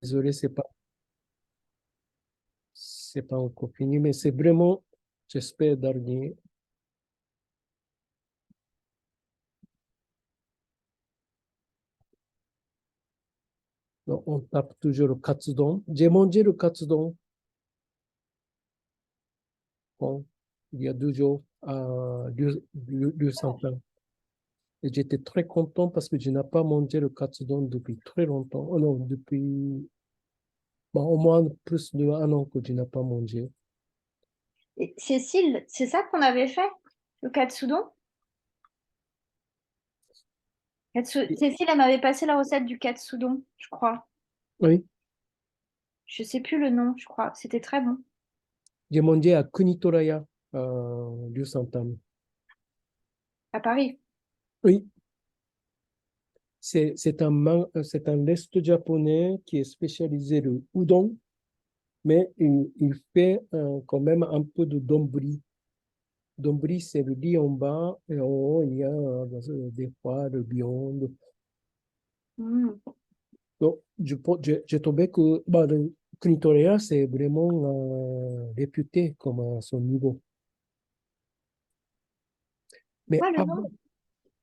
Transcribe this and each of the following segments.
Désolé, c'est pas encore fini, mais c'est vraiment, j'espère, dernier. Donc, on tape toujours le katsudon. J'ai mangé le katsudon, bon, il y a 2 jours à lieu Saint-Pain. Et j'étais très content parce que je n'ai pas mangé le katsudon depuis très longtemps. Oh non, depuis bon, au moins plus d'1 an que je n'ai pas mangé. Et Cécile, c'est ça qu'on avait fait, le katsudon? Et- Cécile, elle m'avait passé la recette du katsudon, je crois. oui, Je sais plus le nom, je crois. C'était très bon. j'ai mangé à Kunitoraya, lieu Saint-Pain. À Paris. Oui, c'est un resto japonais qui est spécialisé le udon, mais il fait quand même un peu de donburi. Donburi, c'est le riz en bas, et en haut, il y a des fois le viande. Mm. Donc, j'ai trouvé que bah, le Kunitorea, c'est vraiment réputé comme à son niveau. C'est Mais quoi le nom? avant,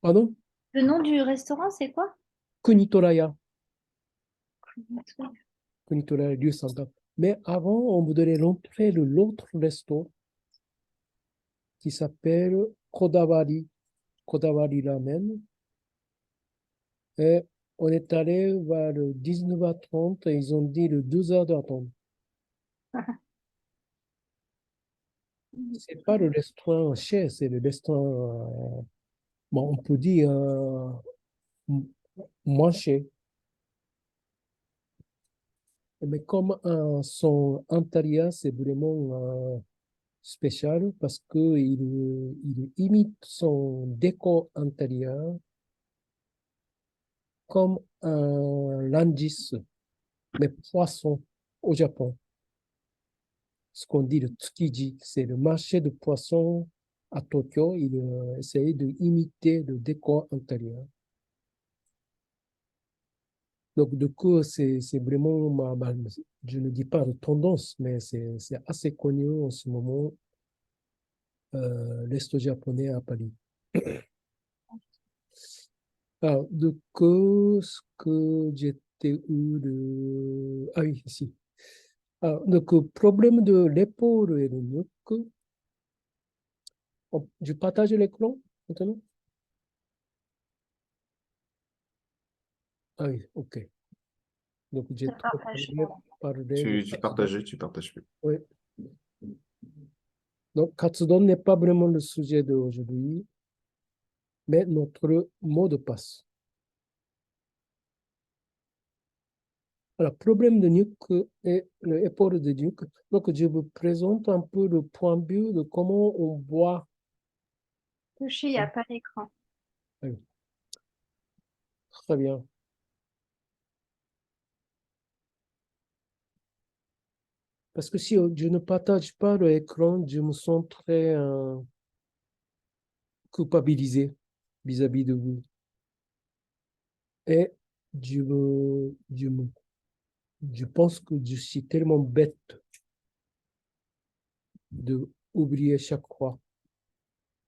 pardon, Le nom du restaurant, c'est quoi? Kunitoraya, Kunitoraya, lieu sympa. Mais avant, on voudrait rentrer de l'autre resto qui s'appelle Kodawari Ramen. Et on est allé vers le 19h30 et ils ont dit le 12 heures d'attente. C'est pas le restaurant cher, c'est le restaurant, bon, on peut dire m- moins cher. Mais comme son intérieur, c'est vraiment spécial parce il imite son décor intérieur comme un landis, mais poisson au Japon. Ce qu'on dit le tsukiji, c'est le marché de poissons à Tokyo. Il essaye d'imiter le décor intérieur. Donc, du coup, c'est vraiment, je ne dis pas de tendance, mais c'est assez connu en ce moment, l'Est japonais à Paris. Alors, du coup, ce que j'étais où de... Ah oui, ici. Alors, donc, problème de l'épaule et le nuque. Je partage l'écran maintenant? Ah oui, ok. Donc, j'ai Je trop partage. parlé de Tu partages plus. oui. Donc, Katsudon n'est pas vraiment le sujet d'aujourd'hui, mais notre mot de passe. Alors, problème de nuque et l'épaule de nuque. Donc, je vous présente un peu le point de vue de comment on voit. Touché, il n'y a pas d'écran. Oui, très bien. Parce que si je ne partage pas l'écran, je me sens très culpabilisé vis-à-vis de vous. Et je pense que je suis tellement bête de oublier chaque fois.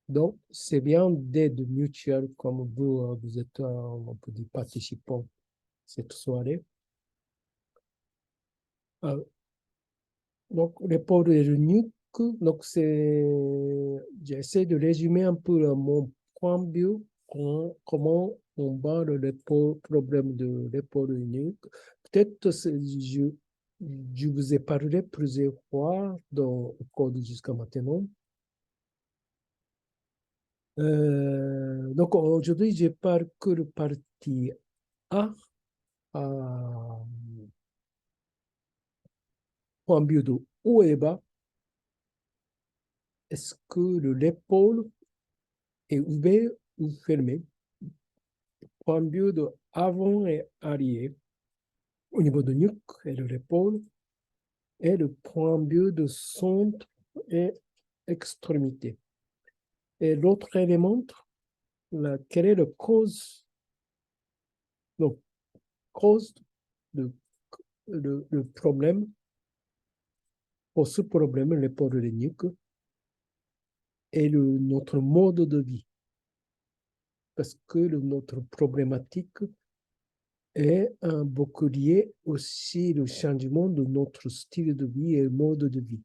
Donc, c'est bien d'aide mutuelle comme vous, vous êtes on peut dire, participant cette soirée. Euh, donc, les pauvres et le nuque, donc j'essaie de résumer un peu mon point de vue, comment on bat problème de l'épaule et nuque. Peut-être je vous ai parlé plusieurs fois au cours de jusqu'à maintenant. Donc aujourd'hui, je parle que le partie A, à point de vue de haut et bas. Est-ce que l'épaule est ouvert ou fermé? Point de vue de avant et arrière au niveau de nuque et de l'épaule et le point de vue de centre et extrémité. Et l'autre élément, quelle est la cause, donc, cause de le problème, pour ce problème, l'épaule de nuque, est notre mode de vie. Parce que notre problématique est beaucoup lié aussi au changement de notre style de vie et mode de vie.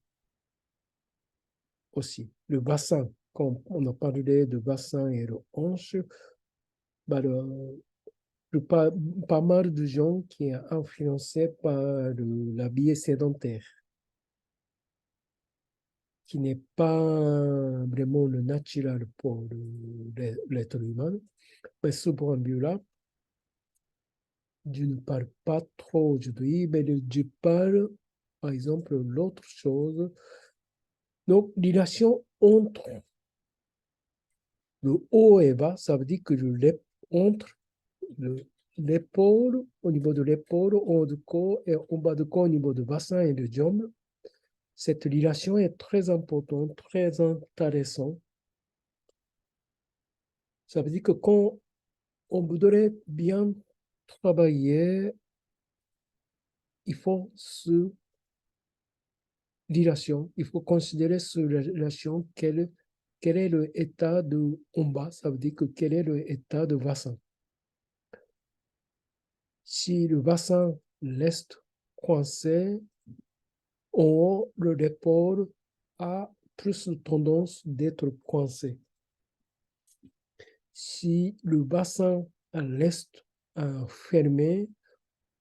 Aussi, le bassin, comme on a parlé de bassin et de hanche, bah, pas mal de gens qui sont influencés par la vie sédentaire, qui n'est pas vraiment le naturel pour l'être humain. Mais ce point de vue-là, je ne parle pas trop aujourd'hui, mais je parle, par exemple, l'autre chose. Donc, relation entre le haut et bas, ça veut dire que entre l'épaule, au niveau de l'épaule, en haut du corps et en bas du corps, au niveau du bassin et du jambes, cette relation est très importante, très intéressante. Ça veut dire que quand on voudrait bien travailler, il faut il faut considérer cette relation, quel est l'état de en bas, ça veut dire que quel est l'état de bassin. Si le bassin reste coincé, en haut, l'épaule a plus de tendance d'être coincé. Si le bassin reste fermé,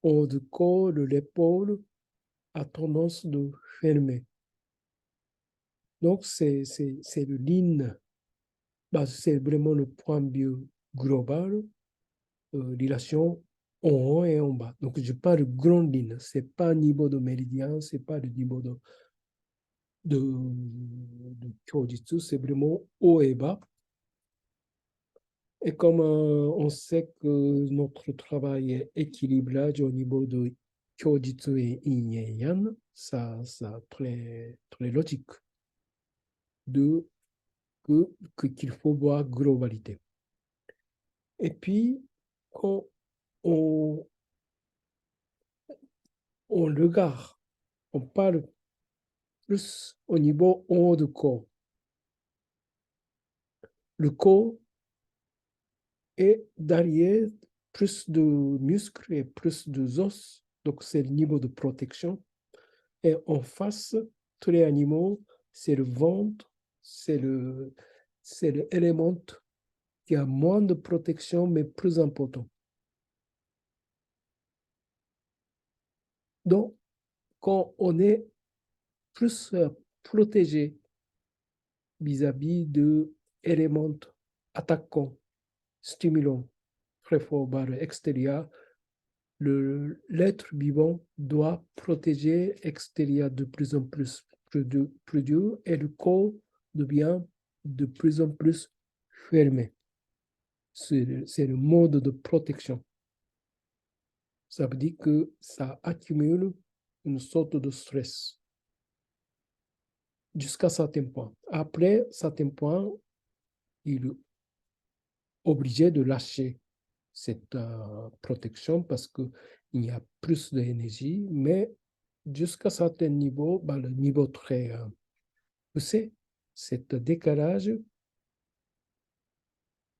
en haut du corps, l'épaule a tendance de fermer. Donc, c'est le ligne, c'est vraiment le point de vue global, relation en haut et en bas. Donc, je parle de grande ligne, ce n'est pas niveau de méridien, ce n'est pas le niveau de Kyojitsu, c'est vraiment haut et bas. Et comme on sait que notre travail est équilibrage au niveau de Kyojitsu et Yin et Yang, ça très, très logique qu'il faut voir globalité. Et puis, quand on regarde, on parle plus au niveau haut du corps. Le corps est derrière plus de muscles et plus d'os, donc c'est le niveau de protection. Et en face, tous les animaux, c'est le ventre, c'est l'élément qui a moins de protection, mais plus important. Donc, quand on est plus protégé vis-à-vis de éléments attaquants, stimulants, très forts par l'extérieur, l'être vivant doit protéger l'extérieur de plus en plus dur et le corps devient de plus en plus fermé. C'est le mode de protection. Ça veut dire que ça accumule une sorte de stress jusqu'à certain point. Après certain point, il est obligé de lâcher cette protection parce qu'il y a plus d'énergie, mais jusqu'à certain niveau, le niveau très poussé, cet décalage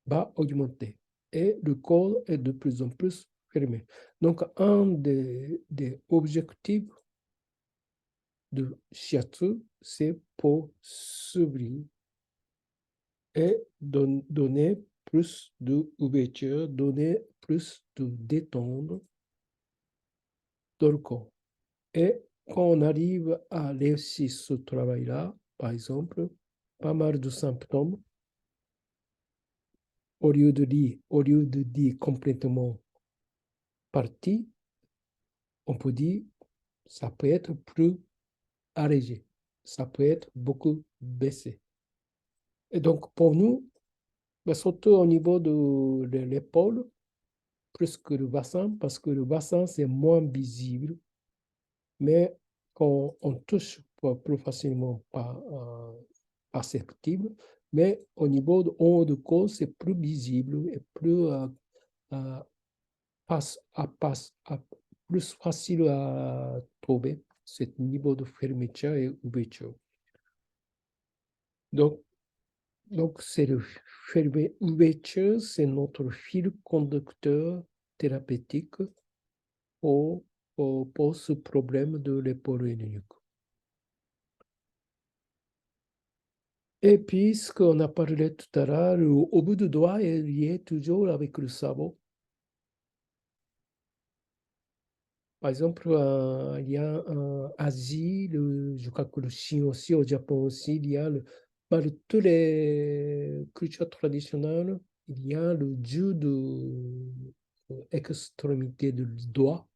va augmenter et le corps est de plus en plus fermé. Donc, un des objectifs de shiatsu, c'est pour s'ouvrir et donner plus d'ouverture, donner plus de détendre dans le corps. Et quand on arrive à réussir ce travail-là, par exemple, pas mal de symptômes, au lieu de dire complètement parti, on peut dire ça peut être plus allégé, ça peut être beaucoup baissé. Et donc pour nous, surtout au niveau de l'épaule, plus que le bassin, parce que le bassin c'est moins visible, mais quand on touche plus facilement perceptible, mais au niveau de haut de corps, c'est plus visible et plus plus facile à trouver, ce niveau de fermeture et ouverture. Donc c'est le ouverture, c'est notre fil conducteur thérapeutique pour ce problème de l'épaule et du nuque. Et puis, ce qu'on a parlé tout à l'heure, au bout du doigt est lié toujours avec le sabot. Par exemple, il y a en Asie, je crois que le Chine aussi, au Japon aussi, il y a toutes les cultures traditionnelles, il y a le jeu de extrémité du doigt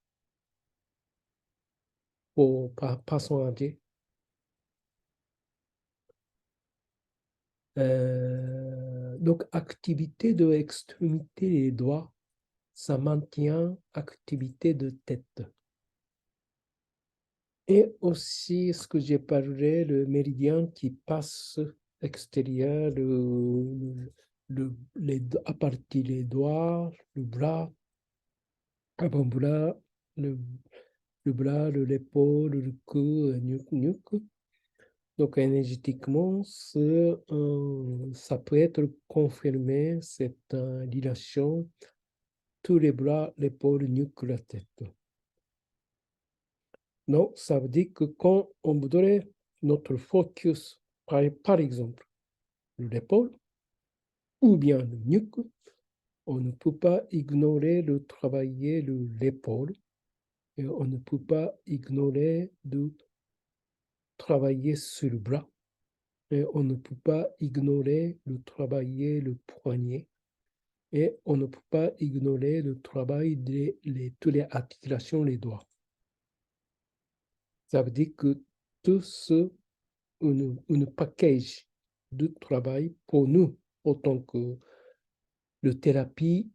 pour personnes âgées. Donc, activité de extrémité des doigts, ça maintient activité de tête. Et aussi, ce que j'ai parlé, le méridien qui passe extérieur, à partir des doigts, le bras, avant-bras, le bras, l'épaule, le cou, nuque. Donc, énergétiquement, ça peut être confirmé, cette relation, tous les bras, l'épaule, nuque, la tête. Donc, ça veut dire que quand on voudrait notre focus, par exemple, l'épaule ou bien le nuque, on ne peut pas ignorer de travailler l'épaule et on ne peut pas ignorer de travailler sur le bras et on ne peut pas ignorer de travailler le poignet et on ne peut pas ignorer le travail de toutes les articulations, les doigts. Ça veut dire que tout ce une package de travail pour nous, autant que la thérapie,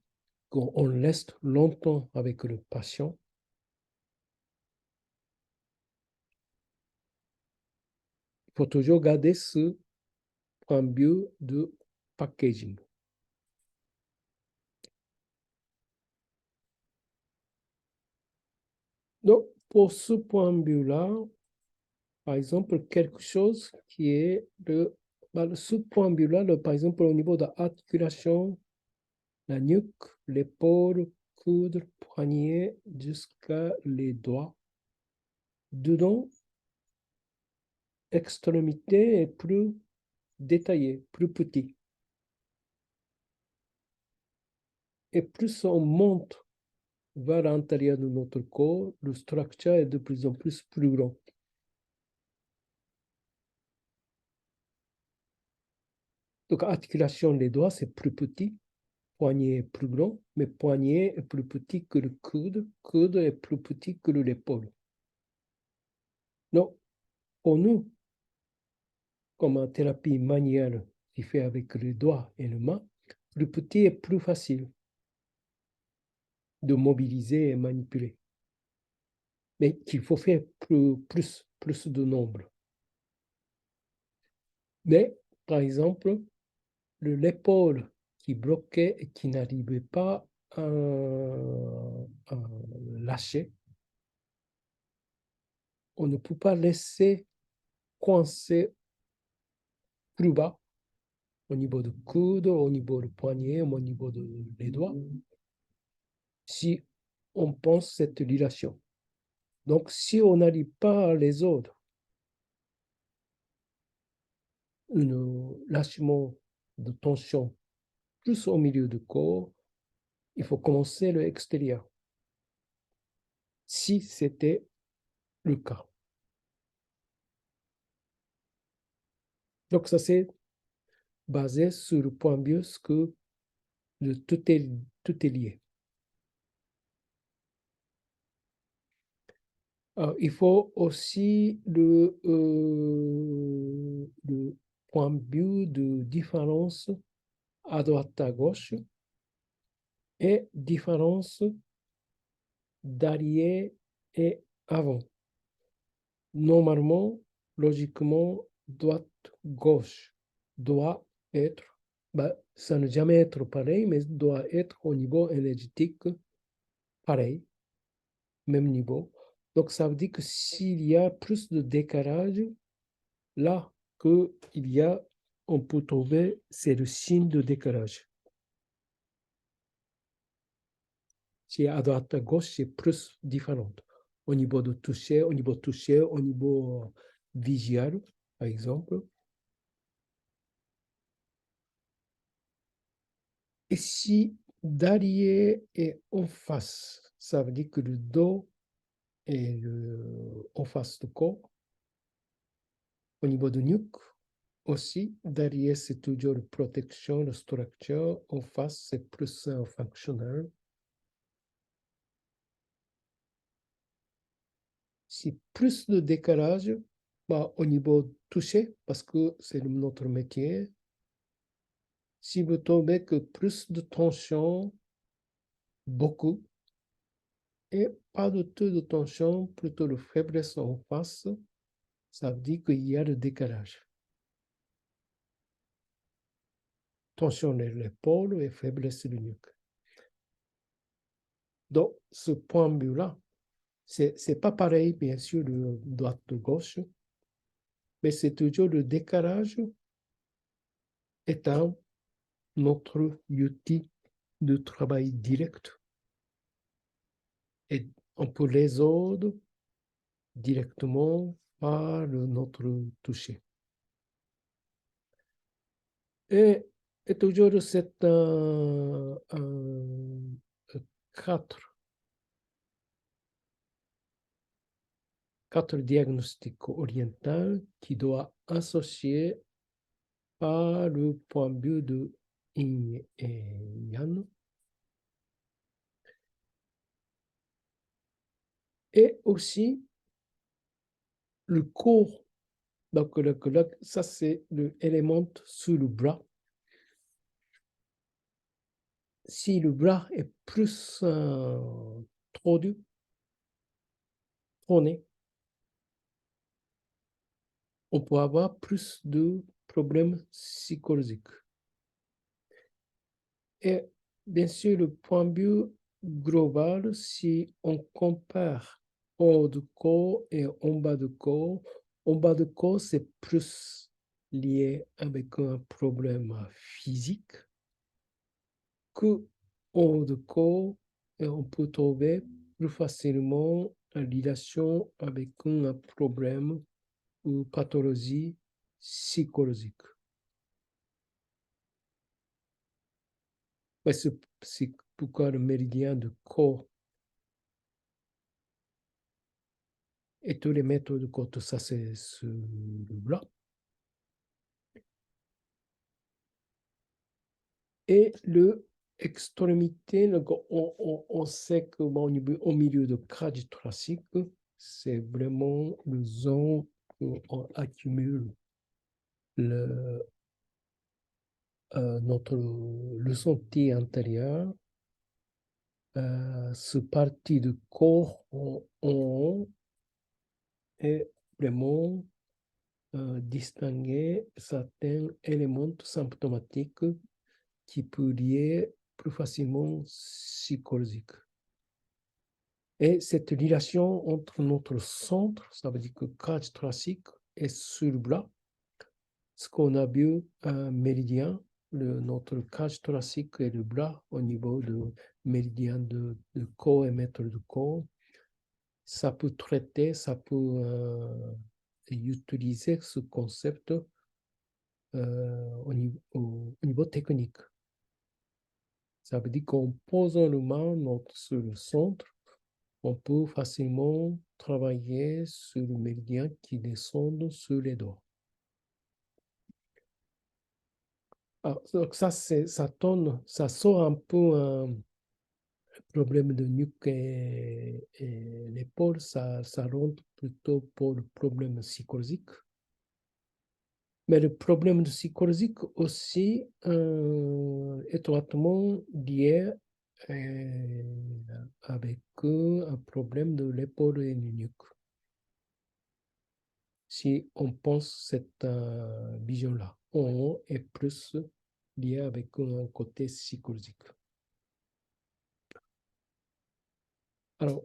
qu'on reste longtemps avec le patient. Il faut toujours garder ce point de vue de packaging. Donc, pour ce point de vue-là, par exemple, quelque chose qui est ce point de vue-là, par exemple, au niveau de l'articulation, la nuque, l'épaule, coude, poignet, jusqu'à les doigts. Dedans, extrémité est plus détaillée, plus petit. Et plus on monte vers l'intérieur de notre corps, le structure est de plus en plus grand. Donc, articulation des doigts, c'est plus petit. Poignet est plus grand, mais poignet est plus petit que le coude. Coude est plus petit que l'épaule. Donc, pour nous, comme en thérapie manuelle qui fait avec les doigts et les mains, plus petit est plus facile de mobiliser et manipuler. Mais qu'il faut faire plus de nombre. Mais, par exemple, l'épaule qui bloquait et qui n'arrivait pas à lâcher, on ne peut pas laisser coincer plus bas au niveau du coude, au niveau du poignet, au niveau des doigts, si on pense cette relation. Donc, si on n'arrive pas à les autres, un lâchement de tension plus au milieu du corps, il faut commencer l'extérieur. Si c'était le cas. Donc, ça c'est basé sur le point de vue que tout est lié. Alors, il faut aussi le point de vue de différence à droite à gauche et différence d'arrière et avant. Normalement, logiquement, droite-gauche doit être, ça ne jamais être pareil, mais doit être au niveau énergétique pareil. même niveau. Donc, ça veut dire que s'il y a plus de décalage, là, on peut trouver, c'est le signe de décalage. Si à droite, à gauche, c'est plus différent. Au niveau de toucher, au niveau visuel, par exemple. Et si derrière et en face, ça veut dire que le dos est en face du corps. Au niveau de nuque, aussi, derrière, c'est toujours la protection, la structure. En face, c'est plus fonctionnel. Si plus de décalage, au niveau touché, parce que c'est notre métier, si vous trouvez que plus de tension, beaucoup, et pas de tout de tension, plutôt de faiblesse en face, ça veut dire qu'il y a le décalage. Tension de l'épaule et faiblesse du nuque. Donc, ce point de vue-là, c'est pas pareil, bien sûr, de droite de gauche, mais c'est toujours le décalage étant notre outil de travail direct. Et on peut résoudre directement par notre toucher. Et toujours cette quatre diagnostics orientaux qui doivent associer par le point de vue de Yin et Yang. Et aussi le corps. Donc, ça, c'est l'élément sous le bras. Si le bras est plus tordu, tourné, on peut avoir plus de problèmes psychologiques. Et bien sûr, le point de vue global, si on compare haut du corps et en bas du corps, c'est plus lié avec un problème physique que haut du corps, et on peut trouver plus facilement en relation avec un problème ou pathologie psychologique. C'est pourquoi le méridien du corps et tous les méthodes de corps, tout ça, c'est sur le blanc. Et l'extrémité, on sait que au milieu de cage thoracique, c'est vraiment le zone où on accumule le sentier antérieur, ce partie du corps en haut est vraiment distinguer certains éléments symptomatiques qui peuvent lier plus facilement psychologique. Et cette relation entre notre centre, ça veut dire que cage thoracique et sur le bras, ce qu'on a vu un méridien, notre cage thoracique et le bras au niveau du méridien de corps et mètre de corps, ça peut traiter, ça peut utiliser ce concept au niveau technique. Ça veut dire qu'en posant le main sur le centre, on peut facilement travailler sur le méridien qui descend sur les doigts. Donc ça sort un peu un problème de nuque et l'épaule, ça rentre plutôt pour le problème psychologique. Mais le problème psychologique aussi étroitement lié avec un problème de l'épaule et du nuque. Si on pense cette vision-là, on est plus lié avec un côté psychologique. Alors,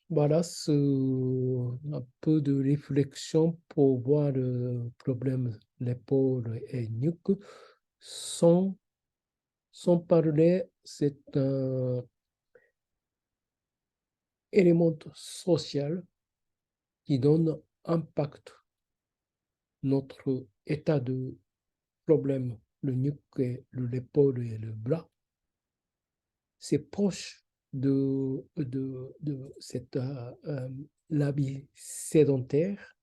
voilà un peu de réflexion pour voir le problème l'épaule et nuque. Sans, sans parler, c'est un élément social qui donne impact notre état de problème, le nuque, l'épaule et le bras. C'est proche de cette l'habit sédentaire,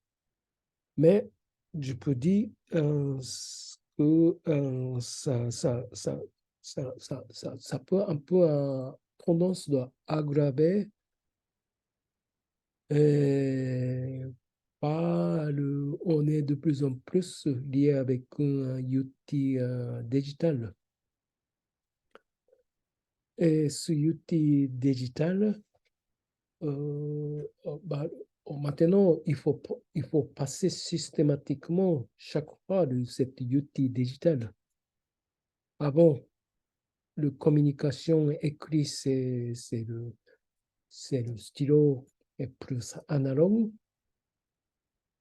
mais je peux dire que ça peut un peu tendance d'aggraver et on est de plus en plus lié avec un outil digital. Et ce outil digital, bah, maintenant, il faut passer systématiquement chaque fois de cet outil digital. Avant, la communication écrite, c'est le stylo et plus analogue.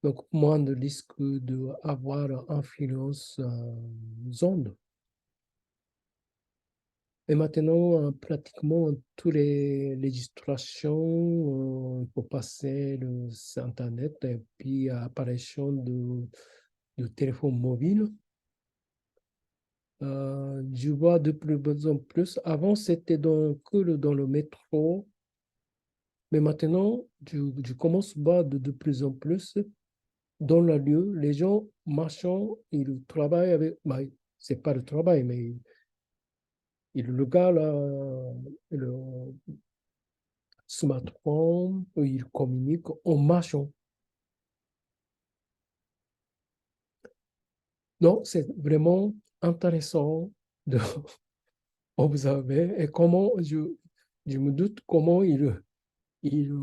Donc, moins de risque d'avoir influence zone. Et maintenant, pratiquement toutes les législations, il faut passer sur Internet et puis apparition de téléphones mobiles. Je vois de plus en plus. Avant, c'était que dans le métro, mais maintenant, je commence à voir de plus en plus dans le lieu, les gens marchant, ils travaillent avec, bah, c'est pas le travail, mais ils regardent le smartphone, ils communiquent en marchant. Donc, c'est vraiment intéressant de observer et comment je me doute comment ils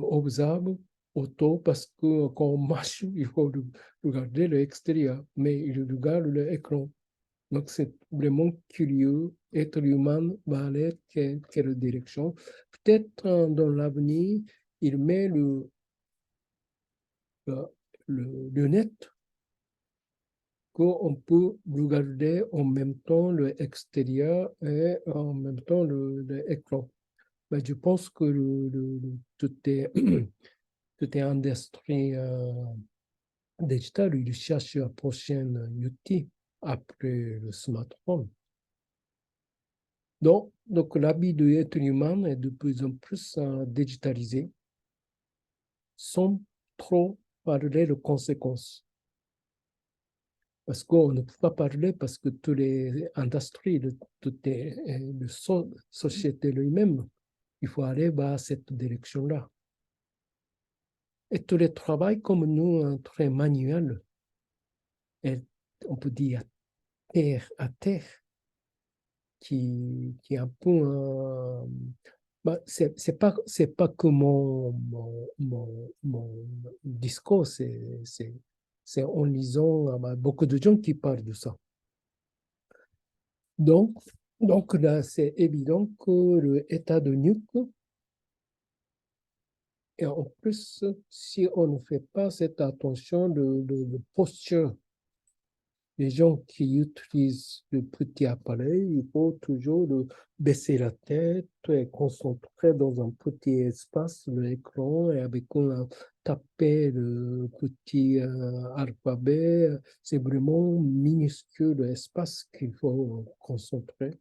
observent autour parce que quand on marche, il faut regarder l'extérieur, mais ils regardent l'écran. Donc, c'est vraiment curieux. Être humain va aller quelle direction. Peut-être dans l'avenir, il met le, le net qu'on peut regarder en même temps l'extérieur et en même temps l'écran. Mais je pense que tout est, tout est industrie digitale. Il cherche la prochaine outil après le smartphone. Donc l'habit de l'être humain est de plus en plus digitalisé sans trop parler de conséquences. Parce qu'on ne peut pas parler parce que toutes les industries, toutes les sociétés lui-même, il faut aller vers cette direction-là. Et tous les travaux comme nous, très manuels, et on peut dire à terre, qui est un peu bah, c'est pas que mon discours, c'est en lisant beaucoup de gens qui parlent de ça. Donc, donc là, c'est évident que l'état de nuque, et en plus, si on ne fait pas cette attention de posture, les gens qui utilisent le petit appareil, il faut toujours baisser la tête et concentrer dans un petit espace l'écran et avec un taper le petit alphabet. C'est vraiment minuscule l'espace qu'il faut concentrer.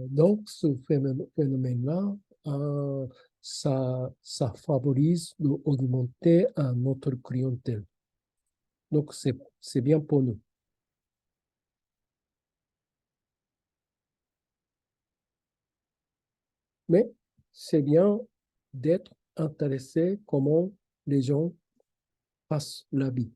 Donc, ce phénomène-là, ça favorise d'augmenter notre clientèle. Donc, c'est bien pour nous. Mais c'est bien d'être intéressé comment les gens passent la vie.